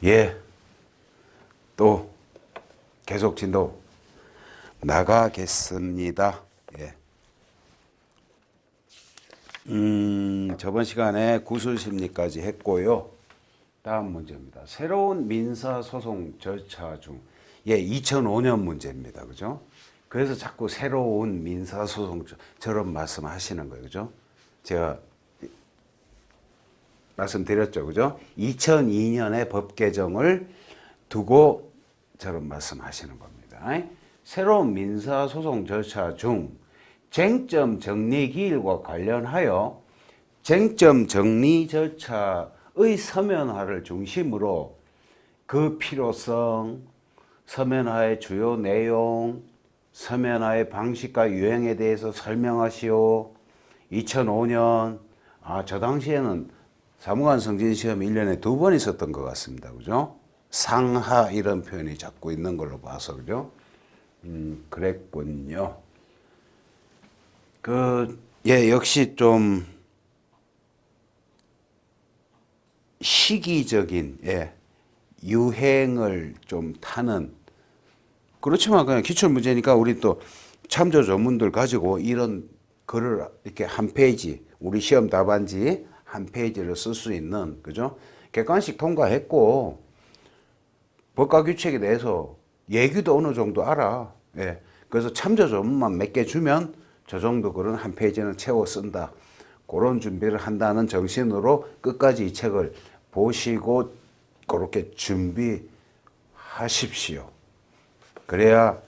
예, 또 계속 진도 나가겠습니다. 예. 저번 시간에 구술심리까지 했고요. 다음 문제입니다. 새로운 민사소송 절차 중, 예, 2005년 문제입니다. 그죠? 그래서 자꾸 새로운 민사소송처럼 말씀하시는 거예요. 그죠? 제가 말씀드렸죠. 그죠? 2002년에 법 개정을 두고 저런 말씀하시는 겁니다. 새로운 민사소송 절차 중 쟁점 정리 기일과 관련하여 쟁점 정리 절차의 서면화를 중심으로 그 필요성, 서면화의 주요 내용, 서면화의 방식과 유형에 대해서 설명하시오. 2005년, 저 당시에는 사무관 승진 시험 1년에 2번 있었던 것 같습니다. 그죠? 상하 이런 표현이 자꾸 있는 걸로 봐서, 그죠? 그랬군요. 예, 역시 좀 시기적인, 예, 유행을 좀 타는, 그렇지만 그냥 기출문제니까 우리 또 참조 전문들 가지고 이런 글을 이렇게 한 페이지, 우리 시험 답안지 한 페이지를 쓸 수 있는, 그죠? 객관식 통과했고, 법과 규칙에 대해서 얘기도 어느 정도 알아. 예. 그래서 참조 전문만 몇 개 주면 저 정도 글은 한 페이지는 채워 쓴다. 그런 준비를 한다는 정신으로 끝까지 이 책을 보시고 그렇게 준비하십시오. 그래야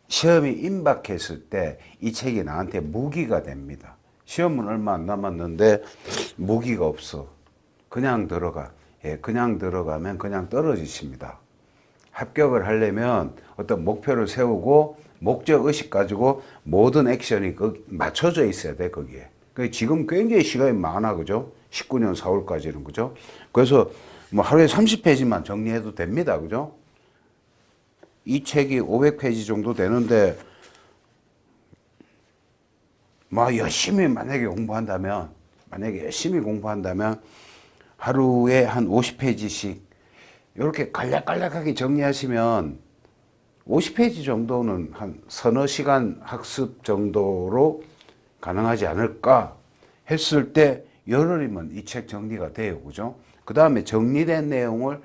시험이 임박했을 때 이 책이 나한테 무기가 됩니다. 시험은 얼마 안 남았는데 무기가 없어. 그냥 들어가. 예, 그냥 들어가면 그냥 떨어지십니다. 합격을 하려면 어떤 목표를 세우고 목적의식 가지고 모든 액션이 맞춰져 있어야 돼, 거기에. 지금 굉장히 시간이 많아, 그죠? 19년 4월까지는, 그죠? 그래서 뭐 하루에 30페이지만 정리해도 됩니다, 그죠? 이 책이 500페이지 정도 되는데, 뭐 열심히 만약에 열심히 공부한다면 하루에 한 50페이지씩 이렇게 간략간략하게 정리하시면 50페이지 정도는 한 서너 시간 학습 정도로 가능하지 않을까 했을 때 열흘이면 이 책 정리가 돼요. 그죠? 그 다음에 정리된 내용을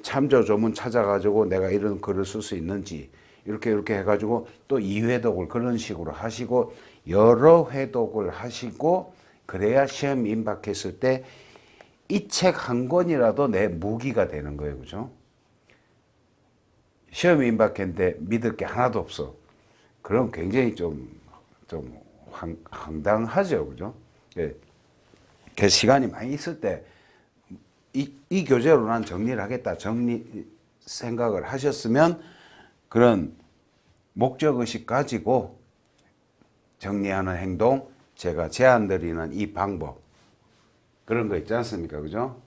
참조 조문 찾아가지고 내가 이런 글을 쓸 수 있는지 이렇게 해가지고 또 2회독을 그런 식으로 하시고 여러 회독을 하시고 그래야 시험 임박했을 때 이 책 한 권이라도 내 무기가 되는 거예요. 그죠? 시험이 임박했는데 믿을 게 하나도 없어. 그럼 굉장히 좀 황당하죠. 그죠? 예. 그 시간이 많이 있을 때 이 교재로 난 정리를 하겠다. 생각을 하셨으면 그런 목적의식 가지고 정리하는 행동, 제가 제안드리는 이 방법, 그런 거 있지 않습니까? 그죠?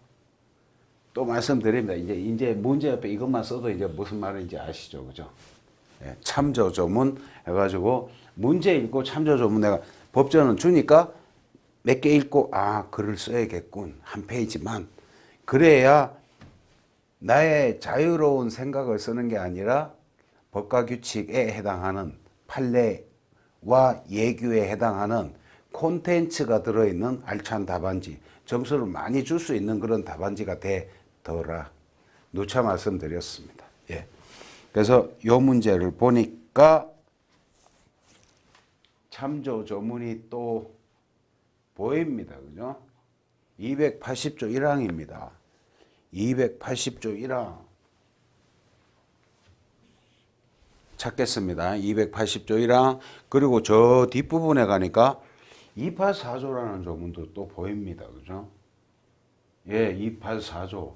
또 말씀드립니다. 이제 문제 옆에 이것만 써도 이제 무슨 말인지 아시죠? 그죠? 예, 참조 조문 해가지고 문제 읽고 참조 조문 내가 법전은 주니까 몇 개 읽고 글을 써야겠군. 한 페이지만. 그래야 나의 자유로운 생각을 쓰는 게 아니라 법과 규칙에 해당하는 판례와 예규에 해당하는 콘텐츠가 들어있는 알찬 답안지, 점수를 많이 줄 수 있는 그런 답안지가 되더라. 누차 말씀드렸습니다. 예. 그래서 이 문제를 보니까 참조 조문이 또 보입니다. 그죠? 280조 1항입니다. 280조 1항. 찾겠습니다. 280조 1항. 그리고 저 뒷부분에 가니까 284조라는 조문도 또 보입니다. 그죠? 예, 284조.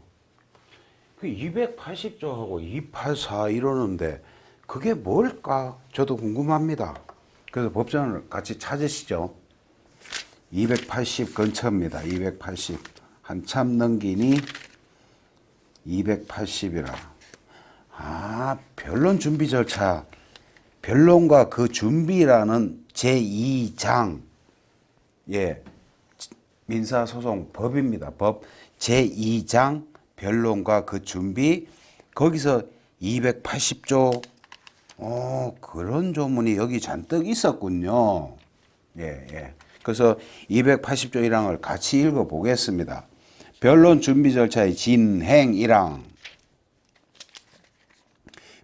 그 280조하고 284 이러는데 그게 뭘까? 저도 궁금합니다. 그래서 법전을 같이 찾으시죠. 280 근처입니다. 280. 한참 넘기니 280이라. 변론 준비 절차. 변론과 그 준비라는 제2장. 예. 민사소송법입니다. 법 제2장 변론과 그 준비, 거기서 280조 그런 조문이 여기 잔뜩 있었군요. 예, 예. 그래서 280조 1항을 같이 읽어 보겠습니다. 변론 준비 절차의 진행 1항.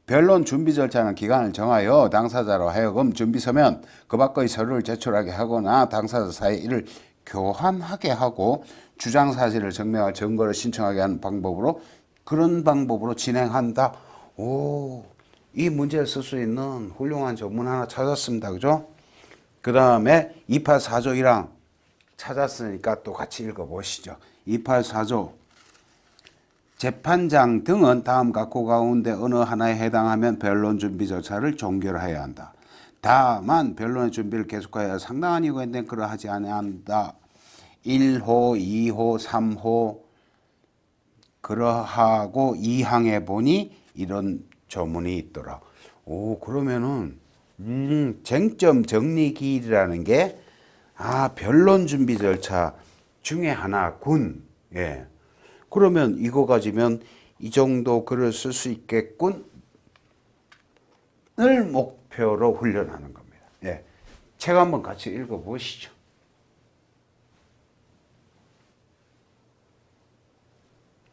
변론 준비 절차는 기간을 정하여 당사자로 하여금 준비 서면 그 밖의 서류를 제출하게 하거나 당사자 사이에 이를 교환하게 하고 주장 사실을 증명할 증거를 신청하게 하는 방법으로, 그런 방법으로 진행한다. 이 문제를 쓸 수 있는 훌륭한 조문 하나 찾았습니다. 그죠? 그 다음에 284조 1항 찾았으니까 또 같이 읽어보시죠. 284조. 재판장 등은 다음 각호 가운데 어느 하나에 해당하면 변론 준비 절차를 종결해야 한다. 다만 변론의 준비를 계속하여 상당한 이유가 있는데 그러하지 아니한다. 1호, 2호, 3호 그러하고 2항에 보니 이런 조문이 있더라. 그러면은 쟁점 정리 기일이라는 게 변론 준비 절차 중에 하나군. 예. 그러면 이거 가지면 이 정도 글을 쓸 수 있겠군을 목표로 훈련하는 겁니다. 예. 책 한번 같이 읽어보시죠.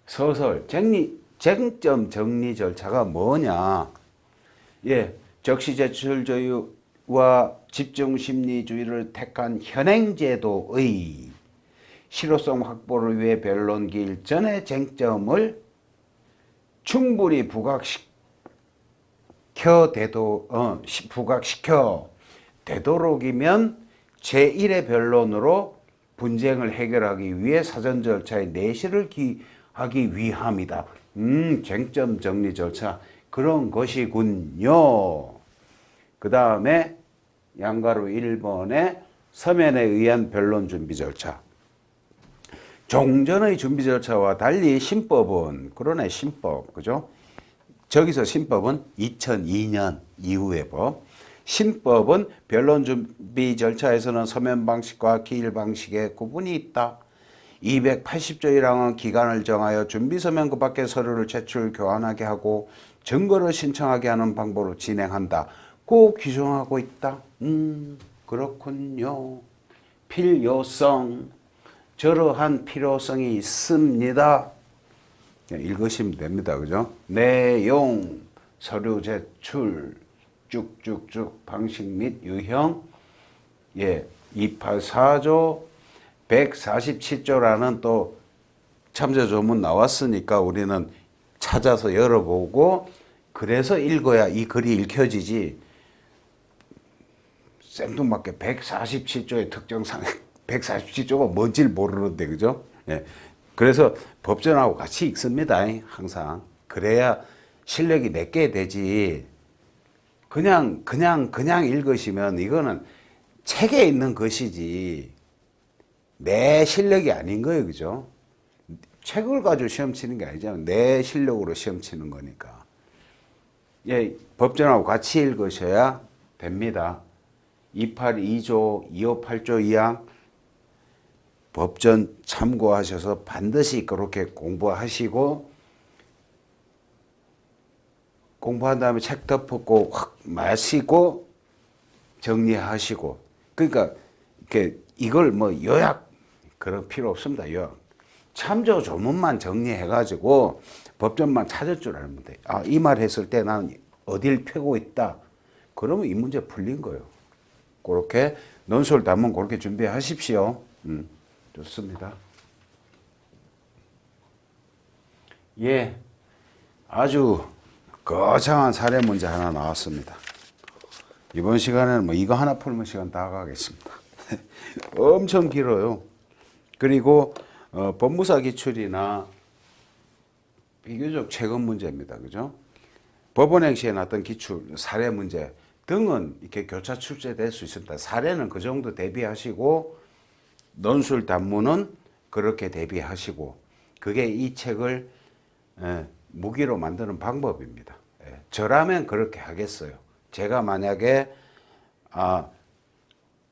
서설, 쟁점 정리 절차가 뭐냐. 예. 적시 제출주의와 집중심리주의를 택한 현행제도의 실효성 확보를 위해 변론 기일 전에 쟁점을 충분히 부각시켜 되도록이면 제1의 변론으로 분쟁을 해결하기 위해 사전 절차의 내실을 하기 위함이다. 쟁점 정리 절차 그런 것이군요. 그 다음에 양가로 1번에 서면에 의한 변론 준비 절차. 종전의 준비 절차와 달리 신법은, 그러네, 신법, 그죠? 저기서 신법은 2002년 이후의 법. 신법은 변론 준비 절차에서는 서면 방식과 기일 방식의 구분이 있다. 280조 1항은 기간을 정하여 준비 서면 그 밖의 서류를 제출 교환하게 하고 증거를 신청하게 하는 방법으로 진행한다. 꼭 규정하고 있다. 그렇군요. 필요성. 저러한 필요성이 있습니다. 읽으시면 됩니다. 그죠? 내용, 서류 제출, 쭉쭉쭉 방식 및 유형, 284조, 147조라는 또 참조 조문 나왔으니까 우리는 찾아서 열어보고 그래서 읽어야 이 글이 읽혀지지. 생뚱맞게 147조의 특정상 147조가 뭔지를 모르는데, 그죠? 예. 그래서 법전하고 같이 읽습니다. 항상. 그래야 실력이 내게 되지. 그냥 읽으시면 이거는 책에 있는 것이지 내 실력이 아닌 거예요. 그죠? 책을 가지고 시험 치는 게 아니잖아요. 내 실력으로 시험 치는 거니까. 예, 법전하고 같이 읽으셔야 됩니다. 282조, 258조 2항 법전 참고하셔서 반드시 그렇게 공부하시고, 공부한 다음에 책 덮고 확 마시고 정리하시고. 그러니까 이걸 뭐 요약 그런 필요 없습니다. 요약. 참조 조문만 정리해가지고 법전만 찾을 줄 알면 돼. 이 말 했을 때 나는 어딜 펴고 있다. 그러면 이 문제 풀린 거예요. 그렇게 논술 단문 그렇게 준비하십시오. 좋습니다. 예, 아주 거창한 사례 문제 하나 나왔습니다. 이번 시간에는 뭐 이거 하나 풀면 시간 다 가겠습니다. 엄청 길어요. 그리고 법무사 기출이나 비교적 최근 문제입니다. 그죠? 법원행시에 나왔던 기출, 사례 문제 등은 이렇게 교차 출제될 수 있습니다. 사례는 그 정도 대비하시고 논술 단문은 그렇게 대비하시고, 그게 이 책을 무기로 만드는 방법입니다. 저라면 그렇게 하겠어요. 제가 만약에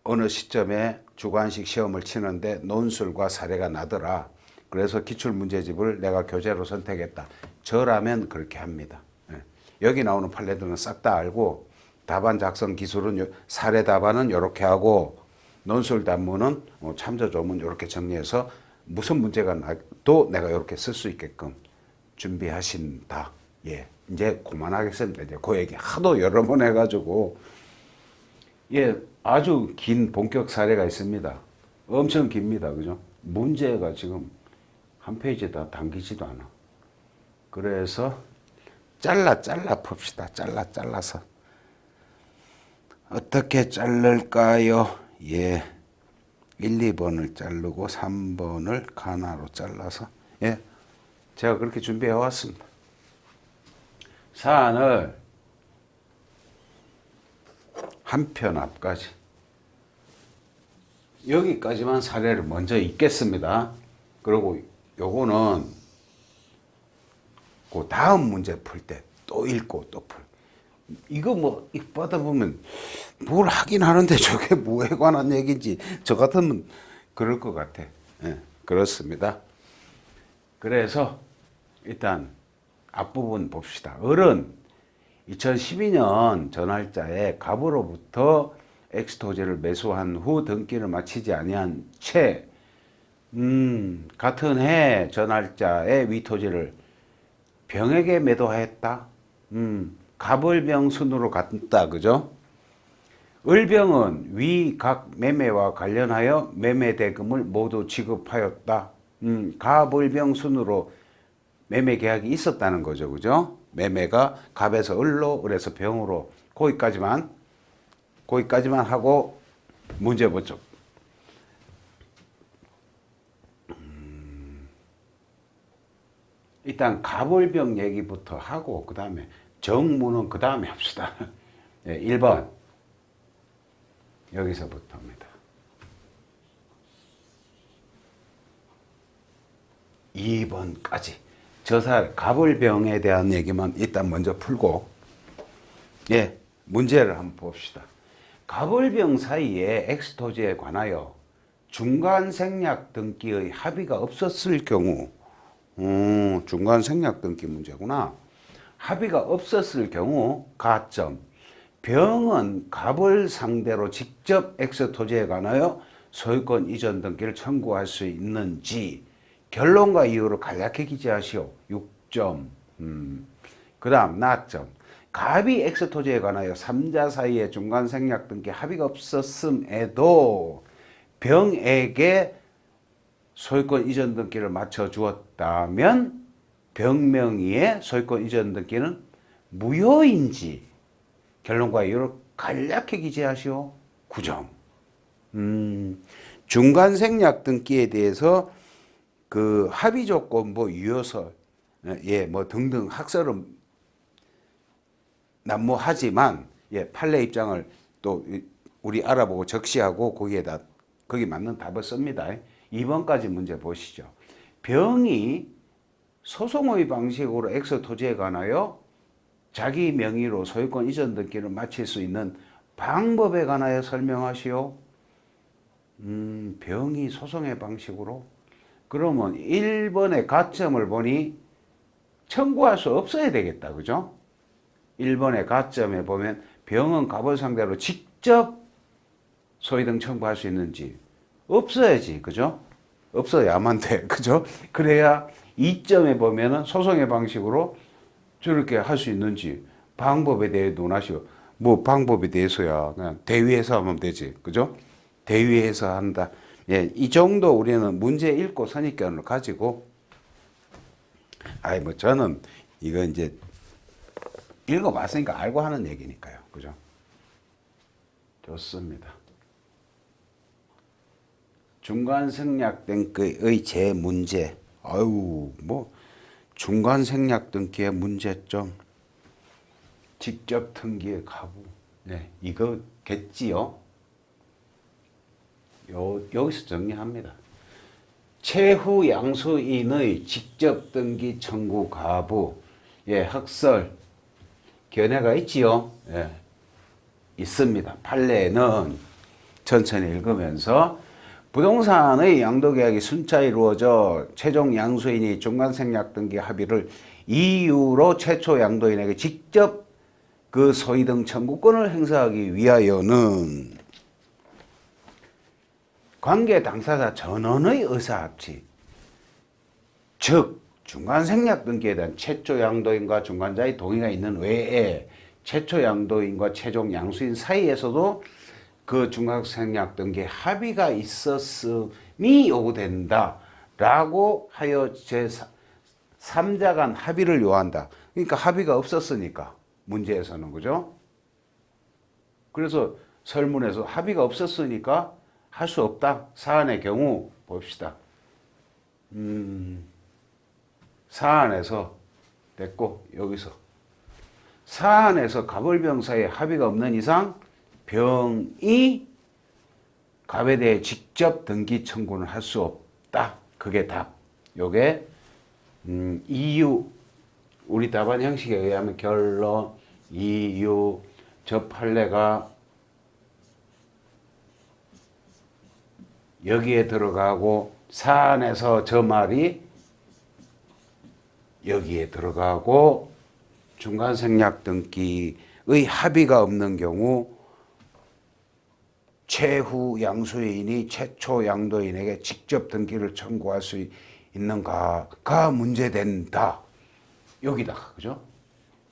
어느 시점에 주관식 시험을 치는데 논술과 사례가 나더라. 그래서 기출문제집을 내가 교재로 선택했다. 저라면 그렇게 합니다. 예. 여기 나오는 판례들은 싹 다 알고 답안 작성 기술은 사례 답안은 이렇게 하고 논술 단문은 참조 조문 이렇게 정리해서 무슨 문제가 나도 내가 이렇게 쓸 수 있게끔 준비하신다. 예. 이제 그만하겠습니다. 이제 그 얘기 하도 여러 번 해가지고 예, 아주 긴 본격 사례가 있습니다. 엄청 깁니다. 그죠? 문제가 지금 한 페이지 다 당기지도 않아. 그래서 잘라 풉시다. 잘라서. 어떻게 자를까요? 예. 1, 2번을 자르고 3번을 가나로 잘라서 예. 제가 그렇게 준비해 왔습니다. 사안을 한 편 앞까지 여기까지만 사례를 먼저 읽겠습니다. 그리고 요거는 그 다음 문제 풀 때 또 읽고 또 풀. 이거 뭐 읽다 보면 뭘 하긴 하는데 저게 뭐에 관한 얘기인지 저 같으면 그럴 것 같아. 예, 그렇습니다. 그래서 일단 앞부분 봅시다. 을은 2012년 전환자에 갑으로부터 엑스토제를 매수한 후 등기를 마치지 아니한 채 같은 해 전환자의 위토지를 병에게 매도하였다. 갑을병 순으로 갔다. 그죠? 을병은 위 각 매매와 관련하여 매매 대금을 모두 지급하였다. 갑을병 순으로 매매 계약이 있었다는 거죠. 그죠? 매매가 갑에서 을로, 을에서 병으로 거기까지만 하고 문제 보죠. 일단 갑을병 얘기부터 하고 그 다음에 정무는 그 다음에 합시다. 네, 1번 여기서부터입니다. 2번까지 갑을병에 대한 얘기만 일단 먼저 풀고 예, 문제를 한번 봅시다. 갑을병 사이에 엑스토지에 관하여 중간 생략 등기의 합의가 없었을 경우 중간 생략 등기 문제구나. 합의가 없었을 경우 가점 병은 갑을 상대로 직접 엑스토지에 관하여 소유권 이전 등기를 청구할 수 있는지 결론과 이유를 간략히 기재하시오. 6점. 그 다음 나점 갑이 엑스토지에 관하여 3자 사이에 중간 생략 등기 합의가 없었음에도 병에게 소유권 이전 등기를 맞춰 주었다면 병명의의 소유권 이전 등기는 무효인지 결론과 이유를 간략히 기재하시오. 9점. 중간 생략 등기에 대해서 그 합의 조건 뭐 유효설 예 뭐 등등 학설은 난무하지만 예 판례 입장을 또 우리 알아보고 적시하고 거기 맞는 답을 씁니다. 2번까지 문제 보시죠. 병이 소송의 방식으로 엑스토지에 관하여 자기 명의로 소유권 이전 등기를 마칠 수 있는 방법에 관하여 설명하시오. 병이 소송의 방식으로 그러면 1번의 가점을 보니 청구할 수 없어야 되겠다. 그죠? 1번의 가점에 보면 병은 갑을 상대로 직접 소유등 청구할 수 있는지 없어야지. 그죠? 없어야만 돼. 그죠? 그래야 2점에 보면은 소송의 방식으로 저렇게 할 수 있는지 방법에 대해 논하시오. 뭐 방법에 대해서야 그냥 대위에서 하면 되지. 그죠? 대위에서 한다. 예, 이 정도 우리는 문제 읽고 선입견을 가지고 뭐 저는 이거 이제 읽어봤으니까 알고 하는 얘기니까요. 그죠? 좋습니다. 중간 생략 등기의 재문제. 뭐 중간 생략 등기의 문제점. 직접 등기의 가부. 네, 이거겠지요. 여기서 정리합니다. 최후 양수인의 직접 등기 청구 가부. 예, 학설 견해가 있지요. 있습니다. 판례는 천천히 읽으면서 부동산의 양도계약이 순차 이루어져 최종 양수인이 중간생략 등기 합의를 이유로 최초 양도인에게 직접 그 소유등 청구권을 행사하기 위하여는 관계 당사자 전원의 의사합치, 즉 중간생략 등기에 대한 최초 양도인과 중간자의 동의가 있는 외에 최초 양도인과 최종 양수인 사이에서도 그 중간생략 등기에 합의가 있었음이 요구된다 라고 하여 제3자 간 합의를 요한다. 그러니까 합의가 없었으니까 문제에서는, 그죠? 그래서 설문에서 합의가 없었으니까 할 수 없다. 사안의 경우 봅시다. 사안에서 됐고, 여기서 사안에서 갑을병 사이에 합의가 없는 이상 병이 갑에 대해 직접 등기 청구는 할 수 없다. 그게 답. 요게 이유, 우리 답안 형식에 의하면 결론, 이유, 저 판례가 여기에 들어가고 사안에서 저 말이 여기에 들어가고 중간생략 등기의 합의가 없는 경우 최후 양수인이 최초 양도인에게 직접 등기를 청구할 수 있는가가 문제된다. 여기다가, 그죠?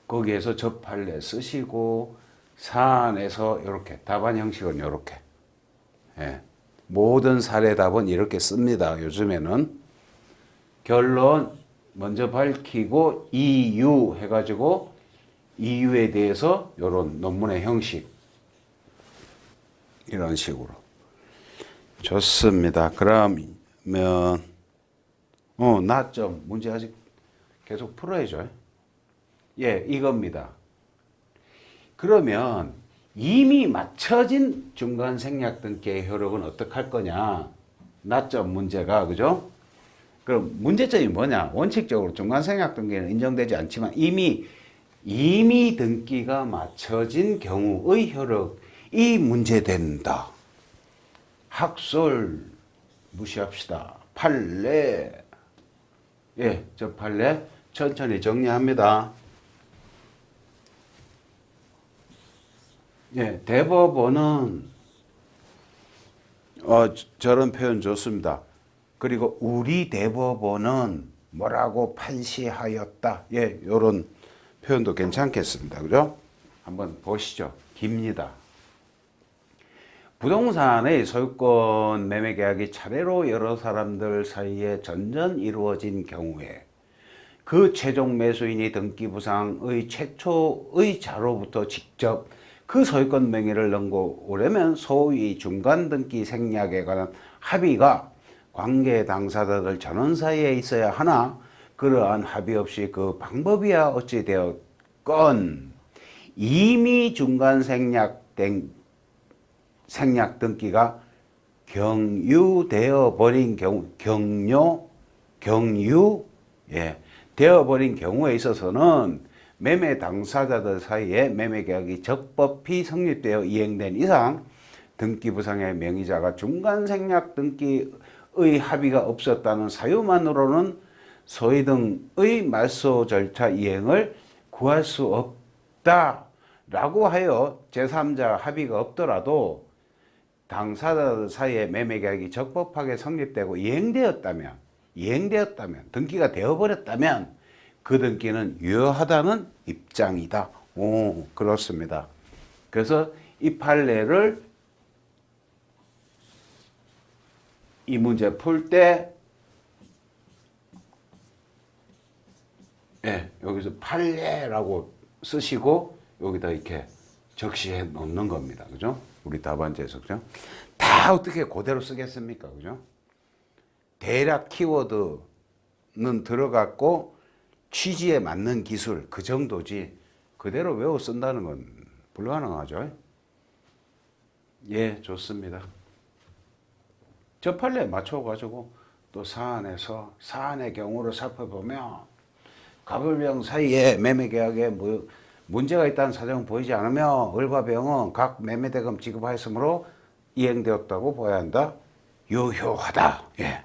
거기에서 저 판례 쓰시고 사안에서 이렇게 답안 형식은 이렇게. 예. 모든 사례 답은 이렇게 씁니다. 요즘에는 결론 먼저 밝히고 이유 해가지고 이유에 대해서 이런 논문의 형식 이런 식으로. 좋습니다. 그러면 나점 문제 아직 계속 풀어야죠. 예, 이겁니다. 그러면 이미 맞춰진 중간생략 등기의 효력은 어떻게 할 거냐? 나점 문제가, 그죠? 그럼 문제점이 뭐냐? 원칙적으로 중간생략 등기는 인정되지 않지만 이미 등기가 맞춰진 경우의 효력이 문제된다. 학설 무시합시다. 판례. 예, 저 판례 천천히 정리합니다. 예, 대법원은 저런 표현 좋습니다. 그리고 우리 대법원은 뭐라고 판시하였다. 예, 요런 표현도 괜찮겠습니다. 그죠? 한번 보시죠. 깁니다. 부동산의 소유권 매매 계약이 차례로 여러 사람들 사이에 전전 이루어진 경우에 그 최종 매수인이 등기부상의 최초의 자로부터 직접 그 소유권 명의를 넘겨오려면 소위 중간등기 생략에 관한 합의가 관계 당사자들 전원 사이에 있어야 하나 그러한 합의 없이 그 방법이야 어찌 되었건 이미 중간 생략 등기가 경유되어 버린 경우 되어 버린 경우에 있어서는 매매 당사자들 사이에 매매 계약이 적법히 성립되어 이행된 이상 등기부상의 명의자가 중간 생략 등기의 합의가 없었다는 사유만으로는 소위 등의 말소 절차 이행을 구할 수 없다라고 하여 제3자 합의가 없더라도 당사자들 사이에 매매 계약이 적법하게 성립되고 이행되었다면 등기가 되어버렸다면 그 등기는 유효하다는 입장이다. 오, 그렇습니다. 그래서 이 판례를 이 문제 풀 때 여기서 판례라고 쓰시고 여기다 이렇게 적시해 놓는 겁니다. 그죠? 우리 답안지에서. 그죠? 다 어떻게 그대로 쓰겠습니까? 그죠? 대략 키워드는 들어갔고 취지에 맞는 기술 그 정도지 그대로 외워 쓴다는 건 불가능하죠. 예, 좋습니다. 저 판례에 맞춰가지고 또 사안에서 사안의 경우를 살펴보면 갑을병 사이에 매매계약에 문제가 있다는 사정은 보이지 않으며 을과 병은 각 매매대금 지급하였으므로 이행되었다고 봐야 한다. 유효하다. 예.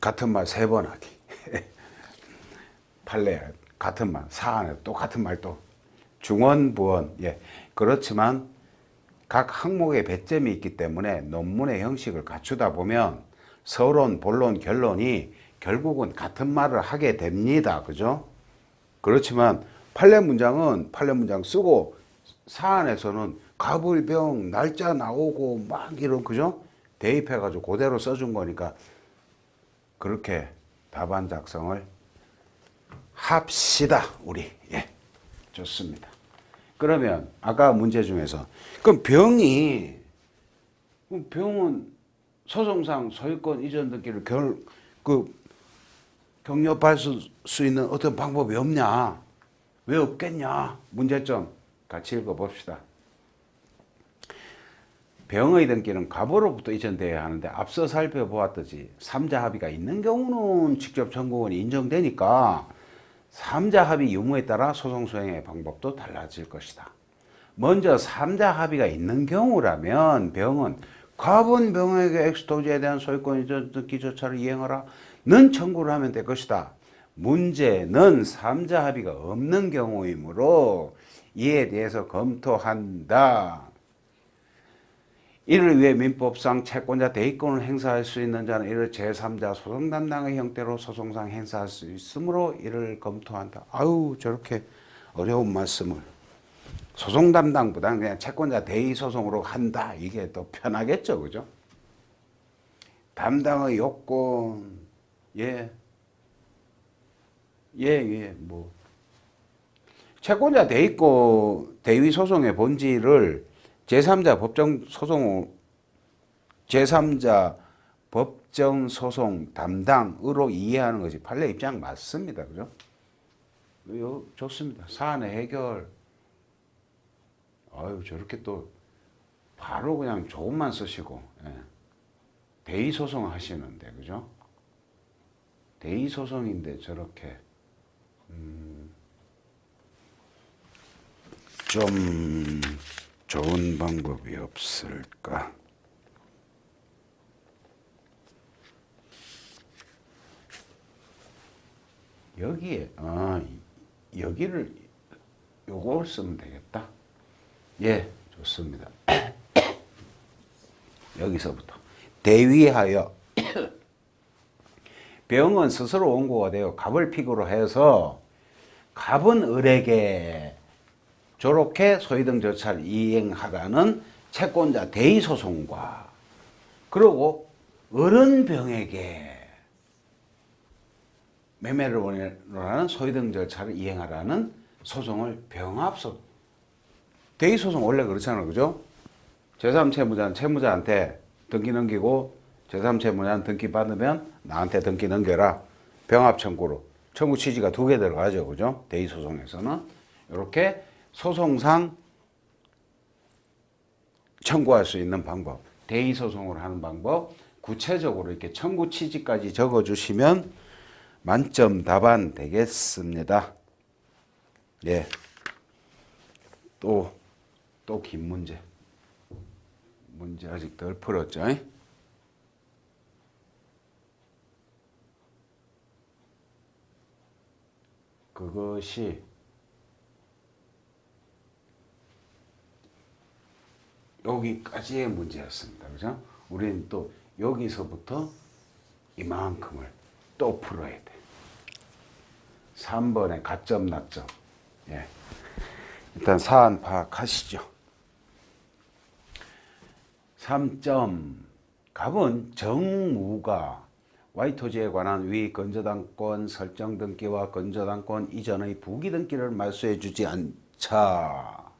같은 말 3번 하기. 판례 같은 말, 사안에 똑같은 말 또 중원, 부원. 예. 그렇지만 각 항목의 배점이 있기 때문에 논문의 형식을 갖추다 보면 서론, 본론, 결론이 결국은 같은 말을 하게 됩니다. 그죠? 그렇지만 판례 문장은 판례 문장 쓰고 사안에서는 갑을병 날짜 나오고 막 이런 그죠? 대입해가지고 그대로 써준 거니까 그렇게 답안 작성을 합시다. 우리. 예. 좋습니다. 그러면 아까 문제 중에서 그럼 병은 소송상 소유권 이전 등기를 경력할 수 있는 어떤 방법이 없냐? 왜 없겠냐? 문제점 같이 읽어봅시다. 병의 등기는 갑으로부터 이전돼야 하는데 앞서 살펴보았듯이 3자 합의가 있는 경우는 직접 청구권이 인정되니까 3자 합의 유무에 따라 소송 수행의 방법도 달라질 것이다. 먼저 3자 합의가 있는 경우라면 병은 갑은 병에게 엑스토지에 대한 소유권 이전 등기 절차를 이행하라 는 청구를 하면 될 것이다. 문제는 3자 합의가 없는 경우이므로 이에 대해서 검토한다. 이를 위해 민법상 채권자 대의권을 행사할 수 있는 자는 이를 제3자 소송 담당의 형태로 소송상 행사할 수 있으므로 이를 검토한다. 아유 저렇게 어려운 말씀을 소송 담당보다는 그냥 채권자 대의 소송으로 한다. 이게 더 편하겠죠. 그죠? 담당의 요건 뭐 채권자 대의권 대의 소송의 본질을 제3자 법정 소송 담당으로 이해하는 것이 판례 입장 맞습니다. 그죠? 좋습니다. 사안의 해결. 아유, 저렇게 또 바로 그냥 조금만 쓰시고, 예. 대의 소송 하시는데, 그죠? 대의 소송인데 저렇게, 좀 좋은 방법이 없을까? 여기에 여기를 요걸 쓰면 되겠다. 예, 좋습니다. 여기서부터 대위하여 병은 스스로 원고가 되어 갑을 픽으로 해서 갑은 을에게 저렇게 소유등 절차를 이행하라는 채권자 대의 소송과 그리고 을은 병에게 매매를 원하는 소유등 절차를 이행하라는 소송을 병합소송. 대의 소송 원래 그렇잖아요. 그죠? 제3채무자는 채무자한테 등기 넘기고 제3채무자는 등기 받으면 나한테 등기 넘겨라. 병합 청구로. 청구 취지가 2개 들어가죠. 그죠? 대의 소송에서는. 이렇게 소송상 청구할 수 있는 방법. 대의 소송을 하는 방법. 구체적으로 이렇게 청구 취지까지 적어주시면 만점 답안 되겠습니다. 예. 또 긴 문제. 문제 아직 덜 풀었죠? 그것이 여기까지의 문제였습니다. 그죠? 우리는 또 여기서부터 이만큼을 또 풀어야 돼. 3번의 가점, 낙점. 예. 일단 사안 파악하시죠. 3점. 갑은 정무가 Y토지에 관한 위 건저당권 설정 등기와 건저당권 이전의 부기 등기를 말소해 주지 않자.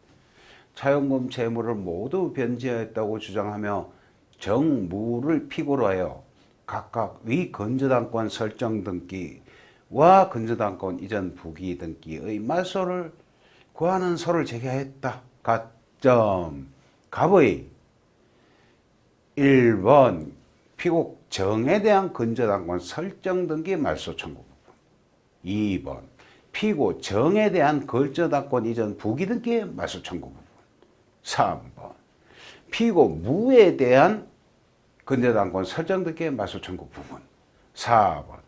차용금 채무를 모두 변제하였다고 주장하며 정무를 피고로 하여 각각 위 건저당권 설정 등기와 건저당권 이전 부기 등기의 말소를 구하는 소를 제기하였다. 가점. 갑의 1번 피고 정에 대한 건저당권 설정 등기 말소 청구 부분. 2번 피고 정에 대한 건저당권 이전 부기 등기 말소 청구 부분. 3번 피고 무에 대한 근저당권 설정 등기의 말소 청구 부분. 4번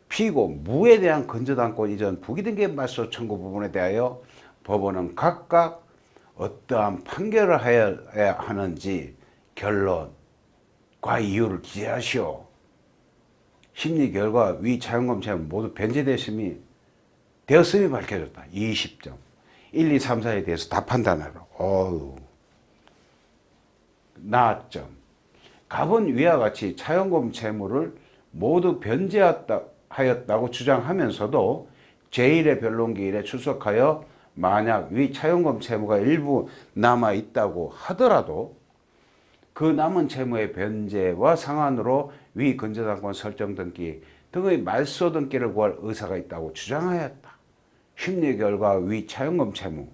피고 무에 대한 근저당권 이전 부기 등기의 말소 청구 부분에 대하여 법원은 각각 어떠한 판결을 하여야 하는지 결론과 이유를 기재하시오. 심리 결과 위 차용금 채무 모두 변제되었음이 밝혀졌다. 20점. 1, 2, 3, 4에 대해서 다 판단하라. 어우. 나점. 갑은 위와 같이 차용금 채무를 모두 변제하였다고 주장하면서도 제1의 변론기일에 출석하여 만약 위 차용금 채무가 일부 남아있다고 하더라도 그 남은 채무의 변제와 상환으로 위 근저당권 설정 등기 등의 말소 등기를 구할 의사가 있다고 주장하였다. 심리 결과 위 차용금 채무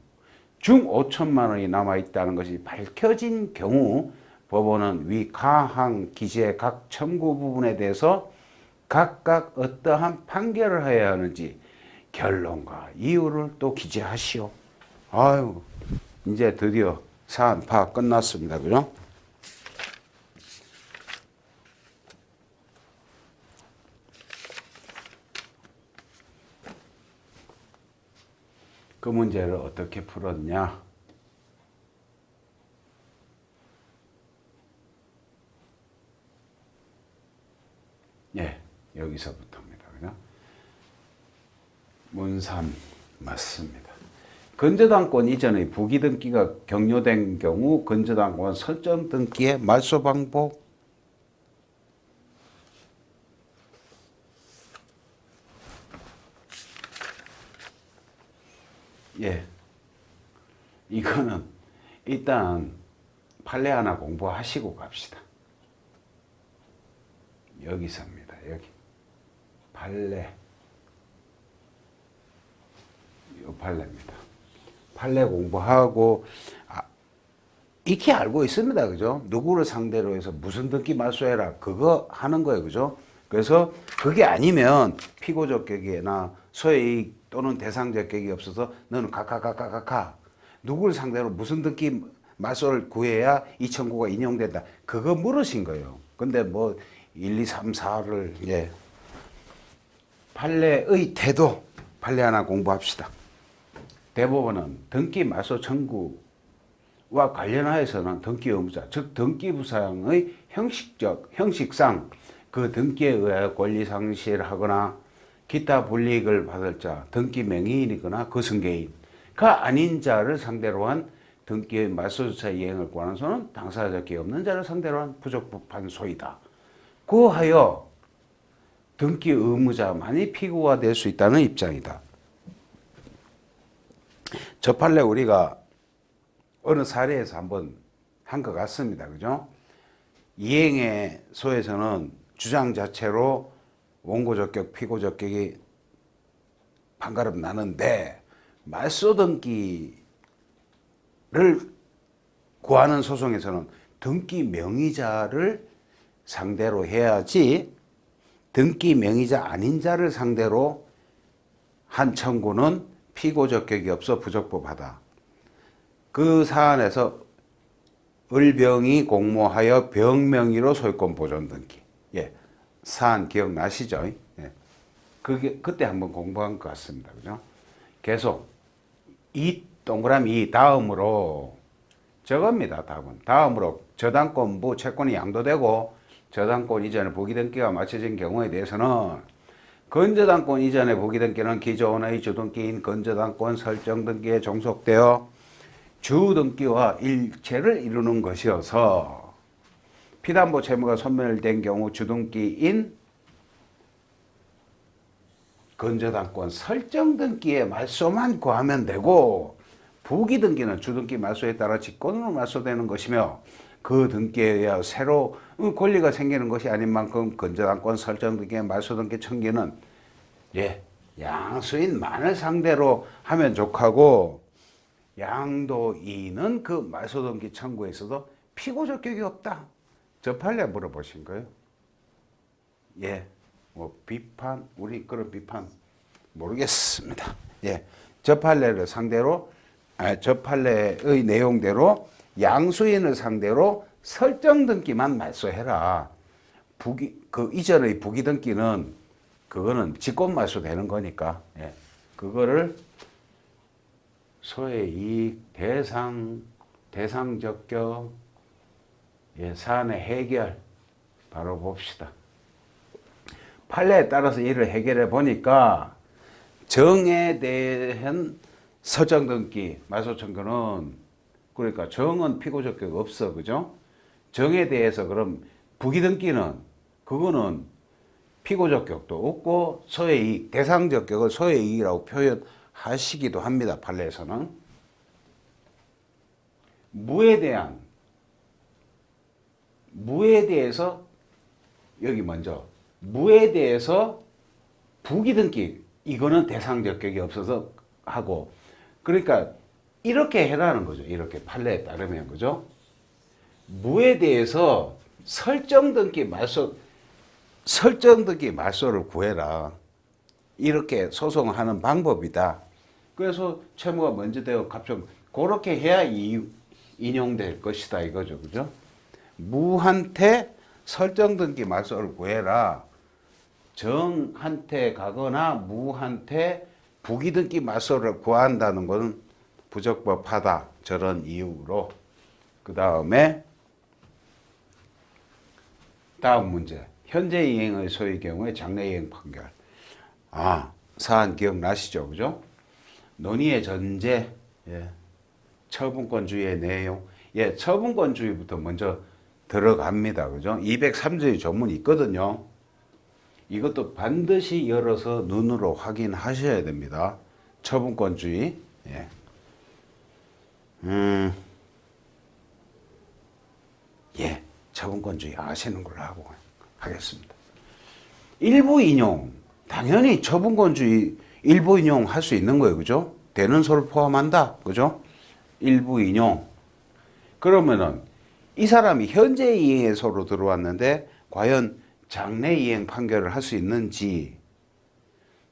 중 5천만 원이 남아있다는 것이 밝혀진 경우 법원은 위 가항 기재 각 청구 부분에 대해서 각각 어떠한 판결을 해야 하는지 결론과 이유를 또 기재하시오. 아유, 이제 드디어 사안 파악 끝났습니다. 그죠? 그 문제를 어떻게 풀었냐? 예, 여기서부터입니다. 그죠? 문삼 맞습니다. 근저당권 이전의 부기등기가 격려된 경우 근저당권 설정 등기의 말소 방법. 예, 이거는 일단 판례 하나 공부하시고 갑시다. 여기서입니다. 여기 판례, 이 판례입니다. 판례 공부하고 익히 알고 있습니다. 그죠? 누구를 상대로 해서 무슨 등기 말소해라 그거 하는 거예요. 그죠? 그래서 그게 아니면 피고적격이나 소액이익 또는 대상적격이 없어서 너는 가가가가가가 누구를 상대로 무슨 등기 말소를 구해야 이 청구가 인용된다. 그거 물으신 거예요. 근데 뭐 1, 2, 3, 4를 예. 판례의 태도 판례 하나 공부합시다. 대법원은 등기 말소 청구와 관련하여서는 등기 의무자 즉 등기부상의 형식상 그 등기에 의하여 권리 상실하거나 기타 불이익을 받을 자, 등기 명의인이거나 그 승계인가 아닌 자를 상대로 한 등기의 말소조차 이행을 권한 소는 당사자격이 없는 자를 상대로 한 부적법한 소이다. 그하여 등기 의무자만이 피고가 될 수 있다는 입장이다. 저 판례 우리가 어느 사례에서 한번 한 것 같습니다. 그죠? 이행의 소에서는 주장 자체로 원고적격, 피고적격이 판가름 나는데 말소 등기를 구하는 소송에서는 등기 명의자를 상대로 해야지 등기 명의자 아닌 자를 상대로 한 청구는 피고적격이 없어 부적법하다. 그 사안에서 을병이 공모하여 병명의로 소유권 보존 등기. 예. 사안 기억나시죠? 예. 그때 한번 공부한 것 같습니다. 그죠? 계속 이 동그라미 이 다음으로 저겁니다. 답은. 다음으로 저당권부 채권이 양도되고 저당권 이전에 부기등기가 마쳐진 경우에 대해서는 근저당권 이전에 부기등기는 기존의 주등기인 근저당권 설정 등기에 종속되어 주등기와 일체를 이루는 것이어서 피담보 채무가 소멸된 경우 주등기인 근저당권 설정 등기의 말소만 구하면 되고 부기등기는 주등기 말소에 따라 직권으로 말소되는 것이며 그 등기에 의하여 새로 권리가 생기는 것이 아닌 만큼 근저당권 설정 등기의 말소 등기 청구는 예, 양수인만을 상대로 하면 족하고 양도인은 그 말소 등기 청구에 있어서 피고적격이 없다. 저 판례 물어보신 거예요? 예, 뭐 비판 우리 그런 비판 모르겠습니다. 예, 저 판례를 상대로 저 판례의 내용대로 양수인을 상대로 설정 등기만 말소해라. 그 이전의 부기등기는 그거는 직권말소 되는 거니까, 예. 그거를 소의 이익, 대상적격, 예, 사안의 해결, 바로 봅시다. 판례에 따라서 이를 해결해 보니까 정에 대한 설정등기, 말소청구는 그러니까 정은 피고적격 없어, 그죠? 정에 대해서 그럼 부기등기는 그거는 피고적격도 없고 소의 이익, 대상적격을 소의 이익이라고 표현하시기도 합니다. 판례에서는. 무에 대해서 여기 먼저 무에 대해서 부기등기 이거는 대상적격이 없어서 하고 그러니까 이렇게 해라는 거죠. 이렇게 판례에 따르면 그죠? 무에 대해서 설정등기 말소를 구해라. 이렇게 소송하는 방법이다. 그래서 채무가 먼저 되어 갑종 그렇게 해야 인용될 것이다 이거죠. 그죠? 무한테 설정등기 말소를 구해라. 정한테 가거나 무한테 부기등기 말소를 구한다는 것은 부적법하다. 저런 이유로. 그 다음에 다음 문제. 현재 이행의 소의 경우에 장래 이행 판결. 사안 기억나시죠? 그죠? 논의의 전제, 예. 처분권주의의 내용. 예, 처분권주의부터 먼저 들어갑니다. 그죠? 203조의 조문이 있거든요. 이것도 반드시 열어서 눈으로 확인하셔야 됩니다. 처분권주의. 예. 예, 처분권주의 아시는 걸로 하겠습니다. 일부 인용. 당연히 처분권주의 일부 인용 할 수 있는 거예요. 그죠? 되는 소를 포함한다. 그죠? 일부 인용. 그러면은 이 사람이 현재 이행의 소로 들어왔는데 과연 장래 이행 판결을 할 수 있는지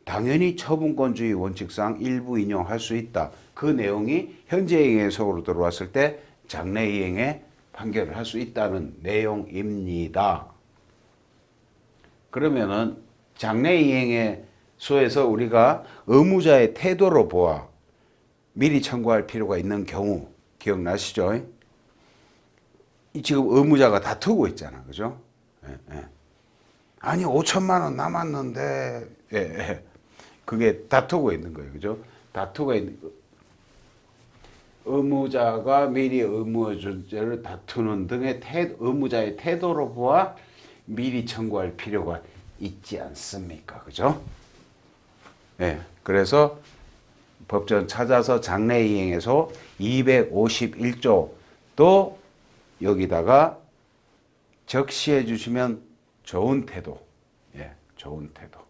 당연히 처분권주의 원칙상 일부 인용할 수 있다. 그 내용이 현재 이행의 소로 들어왔을 때 장래 이행의 판결을 할 수 있다는 내용입니다. 그러면은 장래 이행의 소에서 우리가 의무자의 태도로 보아 미리 청구할 필요가 있는 경우 기억나시죠? 지금 의무자가 다투고 있잖아. 그죠? 예, 예. 아니 5천만 원 남았는데 예, 예. 그게 다투고 있는 거예요. 그죠? 다투고 있는 의무자가 미리 의무자를 다투는 등의 의무자의 태도로 보아 미리 청구할 필요가 있지 않습니까? 그죠? 예. 그래서 법전 찾아서 장래 이행에서 251조 또 여기다가 적시해 주시면 좋은 태도. 예, 좋은 태도.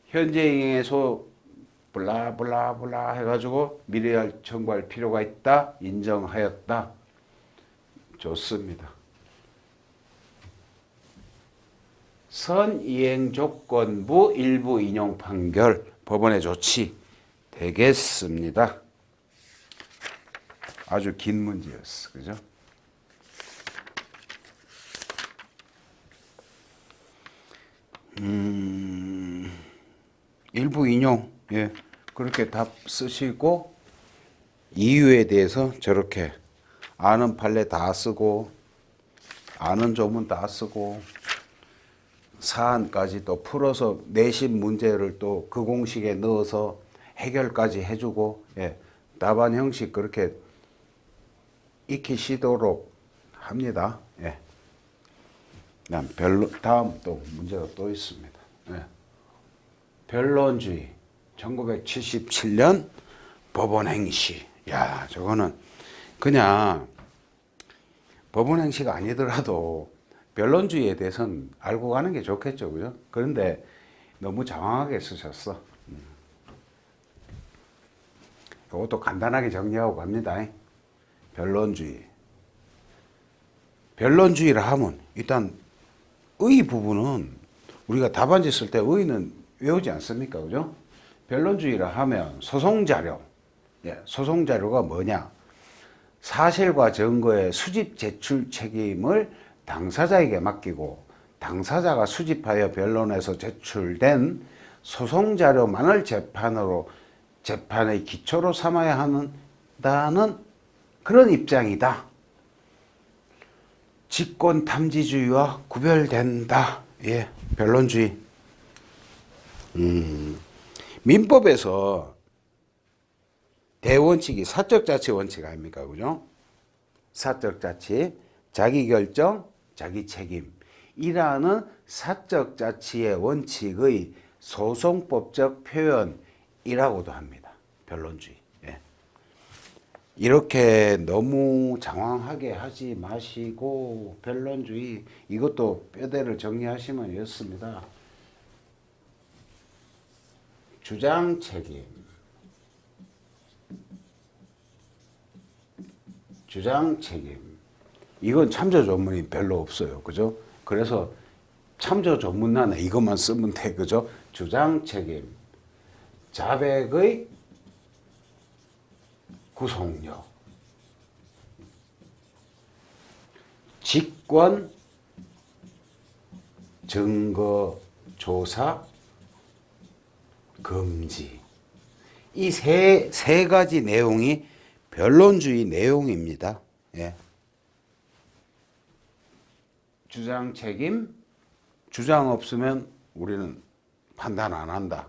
현재 이행에서 블라블라블라 해가지고 미리 청구할 필요가 있다. 인정하였다. 좋습니다. 선이행조건부 일부 인용 판결 법원의 조치 되겠습니다. 아주 긴 문제였어. 그죠? 일부 인용. 예. 그렇게 답 쓰시고 이유에 대해서 저렇게 아는 판례 다 쓰고 아는 조문 다 쓰고 사안까지 또 풀어서 내신 문제를 또 그 공식에 넣어서 해결까지 해주고 예. 답안 형식 그렇게 익히시도록 합니다. 예. 다음 또 문제가 또 있습니다. 예. 변론주의 1977년 법원 행시. 야, 저거는 그냥 법원 행시가 아니더라도 변론주의에 대해서는 알고 가는 게 좋겠죠. 그죠? 그런데 너무 장황하게 쓰셨어. 이것도 간단하게 정리하고 갑니다. 변론주의. 변론주의라 하면 일단 의 부분은 우리가 답안지 쓸 때 의는 외우지 않습니까? 그죠? 변론주의라 하면 소송자료. 예, 소송자료가 뭐냐? 사실과 증거의 수집 제출 책임을 당사자에게 맡기고 당사자가 수집하여 변론에서 제출된 소송 자료만을 재판의 기초로 삼아야 한다는 그런 입장이다. 직권 탐지주의와 구별된다. 예, 변론주의. 민법에서 대원칙이 사적자치 원칙 아닙니까? 그죠? 사적자치, 자기결정, 자기책임이라는 사적자치의 원칙의 소송법적 표현이라고도 합니다. 변론주의. 예. 이렇게 너무 장황하게 하지 마시고 변론주의 이것도 뼈대를 정리하시면 이렇습니다. 주장책임, 주장책임. 이건 참조 조문이 별로 없어요. 그죠? 그래서 참조 조문란에 이것만 쓰면 돼. 그죠? 주장책임, 자백의 구속력, 직권, 증거, 조사, 금지. 이 세 가지 내용이 변론주의 내용입니다. 예. 주장 책임, 주장 없으면 우리는 판단 안 한다.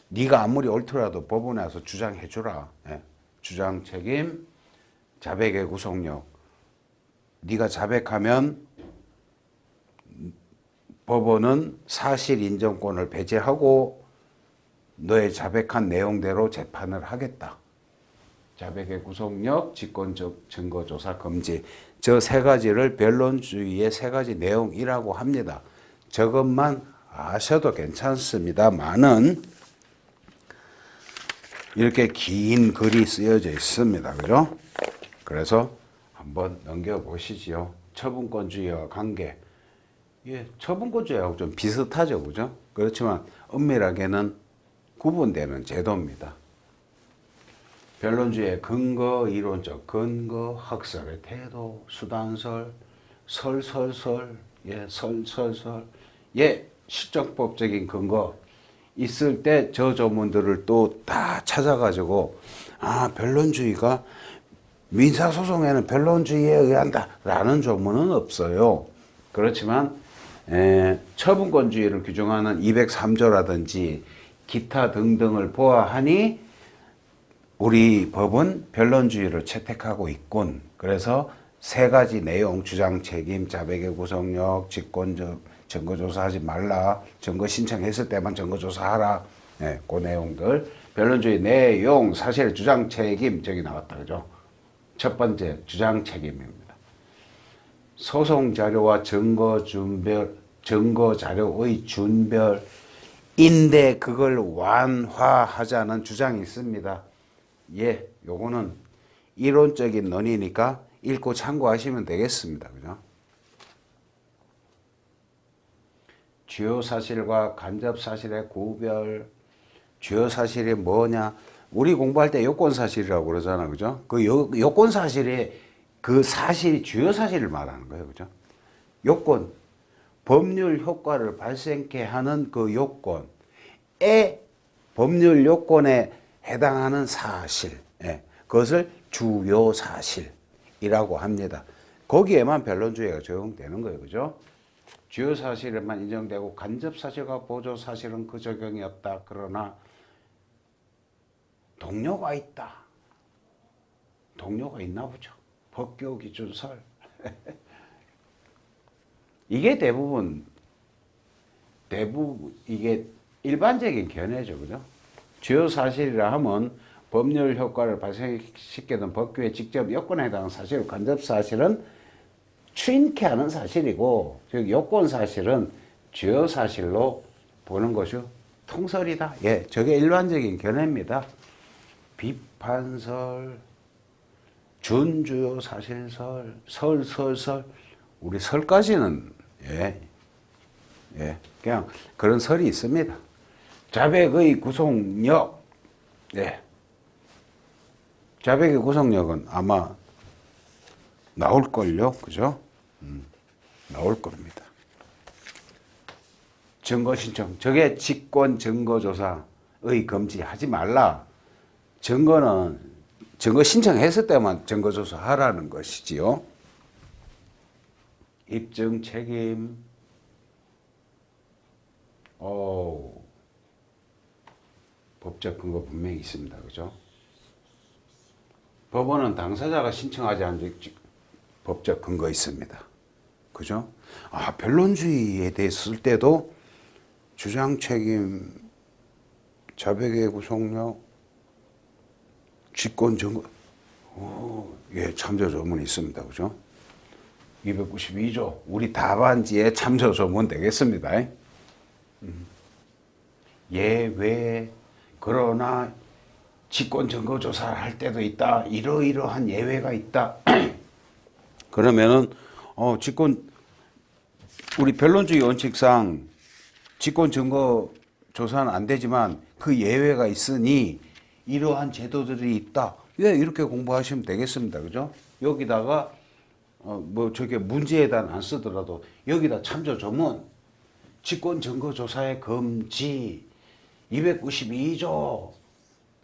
네가 아무리 옳더라도 법원에 와서 주장해 주라. 예. 주장 책임, 자백의 구속력. 네가 자백하면 법원은 사실 인정권을 배제하고 너의 자백한 내용대로 재판을 하겠다. 자백의 구속력, 직권적 증거조사 금지. 저 세 가지를 변론주의의 세 가지 내용이라고 합니다. 저것만 아셔도 괜찮습니다만은 이렇게 긴 글이 쓰여져 있습니다. 그죠? 그래서 한번 넘겨보시지요. 처분권주의와 관계. 예, 처분권주의하고 좀 비슷하죠. 그죠? 그렇지만 엄밀하게는 구분되는 제도입니다. 변론주의의 근거, 이론적 근거, 학설의 태도, 수단설, 설설설, 예, 설설설, 예, 실정법적인 근거 있을 때 저 조문들을 또 다 찾아가지고 아, 변론주의가 민사소송에는 변론주의에 의한다 라는 조문은 없어요. 그렇지만 처분권주의를 규정하는 203조라든지 기타 등등을 보아하니 우리 법은 변론주의를 채택하고 있군. 그래서 세 가지 내용, 주장 책임, 자백의 구속력, 직권적 증거조사하지 말라. 증거 신청했을 때만 증거조사하라. 네, 그 내용들. 변론주의 내용, 사실 주장 책임 저기 나왔다. 그죠? 첫 번째 주장 책임입니다. 소송 자료와 증거 자료의 준별인데 그걸 완화하자는 주장이 있습니다. 예, 요거는 이론적인 논의니까 읽고 참고하시면 되겠습니다. 그죠? 주요 사실과 간접 사실의 구별, 주요 사실이 뭐냐? 우리 공부할 때 요건 사실이라고 그러잖아. 그죠? 그 요건 사실이 그 사실이 주요 사실을 말하는 거예요. 그죠? 요건, 법률 효과를 발생케 하는 그 요건에 법률 요건에 해당하는 사실, 예, 그것을 주요 사실이라고 합니다. 거기에만 변론주의가 적용되는 거예요. 그죠? 주요 사실에만 인정되고 간접 사실과 보조 사실은 그 적용이 없다. 그러나 동료가 있다. 동료가 있나 보죠. 법규 기준설. 이게 대부분 이게 일반적인 견해죠. 그죠? 주요 사실이라 하면 법률 효과를 발생시키는 법규에 직접 요건에 해당하는 사실, 간접 사실은 추인케 하는 사실이고, 즉 요건 사실은 주요 사실로 보는 것이 통설이다. 예, 저게 일반적인 견해입니다. 비판설, 준주요 사실설, 설설설, 우리 설까지는 그냥 그런 설이 있습니다. 자백의 구속력, 예, 자백의 구속력은 아마 나올걸요, 그죠? 나올 겁니다. 증거 신청. 저게 직권 증거 조사의 금지. 하지 말라. 증거 신청했을 때만 증거 조사하라는 것이지요. 입증 책임. 법적 근거 분명히 있습니다. 그죠? 법원은 당사자가 신청하지 않은 법적 근거 있습니다. 그죠? 변론주의에 대해 쓸 때도 주장 책임, 자백의 구속력, 직권 증거, 예, 참조 조문이 있습니다. 그죠? 292조, 우리 답안지에 참조 조문 되겠습니다. 예외, 그러나 직권 증거 조사를 할 때도 있다. 이러이러한 예외가 있다. 그러면은 우리 변론주의 원칙상 직권 증거 조사는 안 되지만 그 예외가 있으니 이러한 제도들이 있다. 예, 이렇게 공부하시면 되겠습니다. 그죠? 여기다가 저게 문제에다 안 쓰더라도 여기다 참조 조문, 직권 증거 조사의 금지, 292조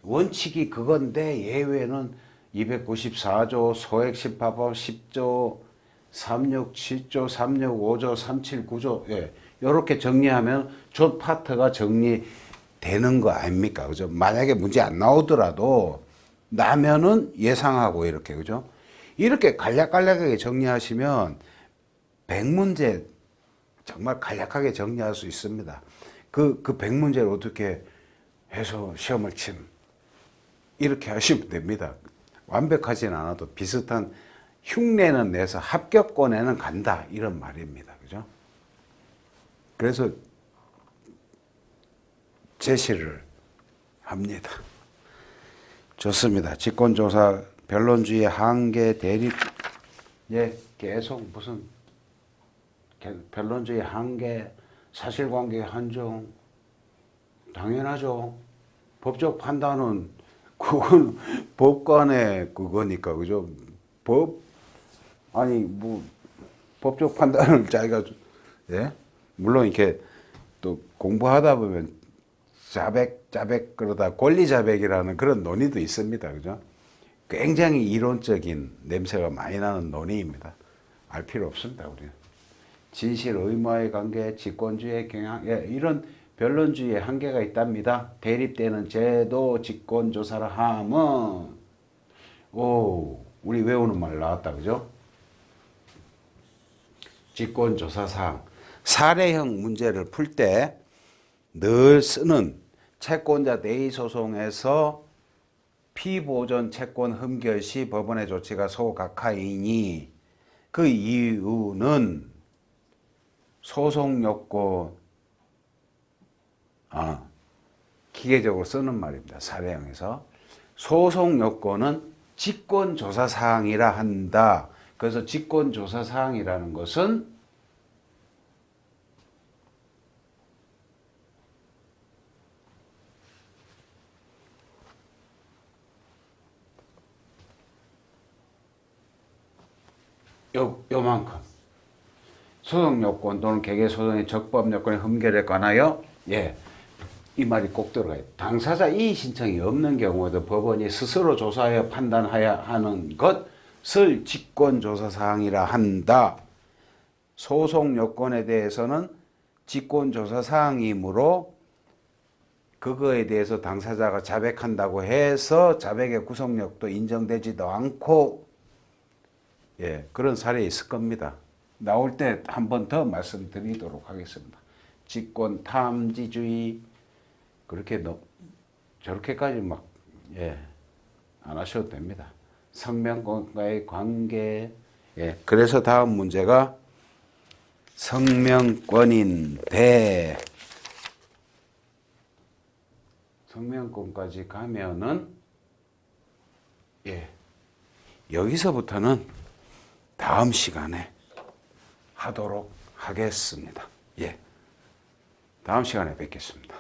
원칙이 그건데 예외는 294조 소액심파법 10조 367조 365조 379조 예, 이렇게 정리하면 저 파트가 정리되는 거 아닙니까? 그죠? 만약에 문제 안 나오더라도 나면은 예상하고 이렇게 그죠? 이렇게 간략간략하게 정리하시면 100문제 정말 간략하게 정리할 수 있습니다. 그 100문제를 어떻게 해서 시험을 침 이렇게 하시면 됩니다. 완벽하진 않아도 비슷한 흉내는 내서 합격권에는 간다 이런 말입니다. 그죠? 그래서 제시를 합니다. 좋습니다. 직권조사 변론주의 한계 대립 예, 계속 무슨 변론주의 한계 사실관계 한정 당연하죠. 법적 판단은 그건 법관의 그거니까 그죠. 법적 판단을 자기가 예 물론 이렇게 또 공부하다 보면 자백 그러다 권리 자백이라는 그런 논의도 있습니다. 그죠. 굉장히 이론적인 냄새가 많이 나는 논의입니다. 알 필요 없습니다. 우리는 진실 의무와의 관계, 직권주의 경향 예, 이런 변론주의에 한계가 있답니다. 대립되는 제도 직권조사를 하면 우리 외우는 말 나왔다. 그죠? 직권조사사항 사례형 문제를 풀 때 늘 쓰는 채권자 대의 소송에서 피보존 채권 흠결 시 법원의 조치가 소각하이니 그 이유는 소송 요건 기계적으로 쓰는 말입니다. 사례형에서 소송 요건은 직권조사 사항이라 한다. 그래서 직권조사 사항이라는 것은 요만큼 소송 요건 또는 개개 소송의 적법 요건의 흠결에 관하여 예, 이 말이 꼭 들어가요. 당사자 이의 신청이 없는 경우에도 법원이 스스로 조사하여 판단해야 하는 것을 직권조사 사항이라 한다. 소송 요건에 대해서는 직권조사 사항이므로 그거에 대해서 당사자가 자백한다고 해서 자백의 구속력도 인정되지도 않고 예, 그런 사례 있을 겁니다. 나올 때 한 번 더 말씀드리도록 하겠습니다. 직권 탐지주의 그렇게 저렇게까지 막 예, 안 하셔도 됩니다. 성명권과의 관계 예, 그래서 다음 문제가 성명권인데 성명권까지 가면은 예, 여기서부터는 다음 시간에 하도록 하겠습니다. 예, 다음 시간에 뵙겠습니다.